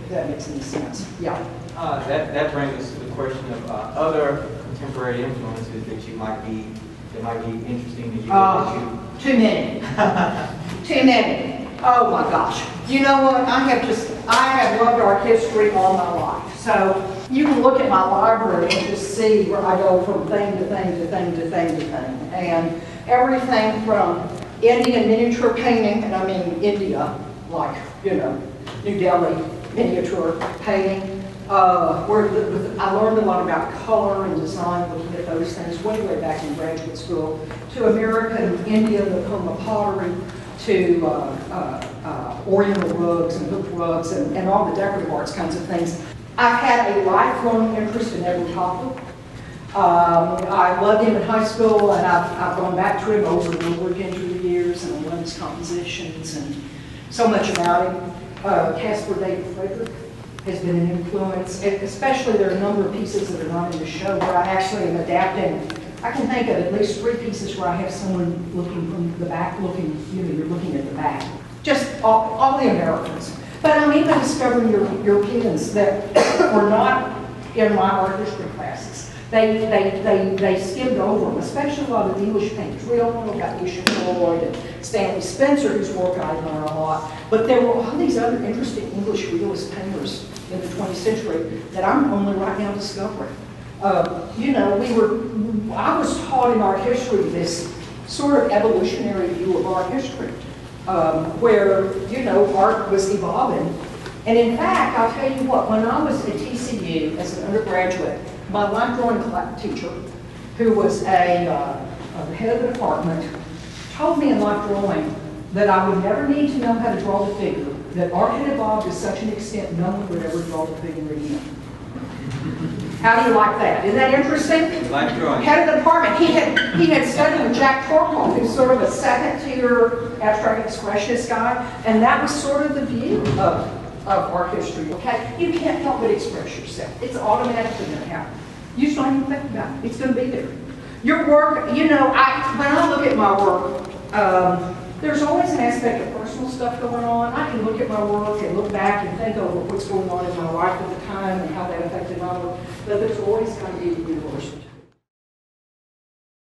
if that makes any sense. Yeah. That brings us to the question of other contemporary influences that might be interesting to you. Too many. Too many. Oh my gosh. You know what? I have loved art history all my life. So you can look at my library and just see where I go from thing to thing to thing to thing to thing. And everything from Indian miniature painting, and I mean India, like, you know, New Delhi miniature painting, where I learned a lot about color and design, looking at those things way back in graduate school, to American Indian Nakoma pottery, to oriental rugs and hooked rugs and all the decorative arts kinds of things. I've had a lifelong interest in every topic. I loved him in high school, and I've gone back to him over and over again through the years, and I love his compositions and so much about him. Caspar David Friedrich has been an influence, especially there are a number of pieces that are not in the show where I actually am adapting. I can think of at least 3 pieces where I have someone looking from the back, you're looking at the back. Just all the Americans. But I'm even discovering Europeans that were not in my art history classes. They skimmed over them, especially a lot of the English painters. We all know about Isha Floyd and Stanley Spencer, whose work I admire a lot. But there were all these other interesting English realist painters in the 20th century that I'm only right now discovering. You know, I was taught in art history this sort of evolutionary view of art history, where, you know, art was evolving. And in fact, I'll tell you what, when I was at TCU as an undergraduate, my life drawing teacher, who was the head of the department, told me in life drawing that I would never need to know how to draw the figure, that art had evolved to such an extent no one would ever draw the figure again. How do you like that? Isn't that interesting? Life drawing. Head of the department. He had studied with Jack Torkoff, who's sort of a second-tier abstract expressionist guy, and that was sort of the view of art history. Okay, you can't help but express yourself. It's automatically going to happen. You just don't even think about it. It's going to be there. Your work, you know, when I look at my work, there's always an aspect of personal stuff going on. I can look at my work and look back and think over what's going on in my life at the time and how that affected my work. But there's always going to be the universal.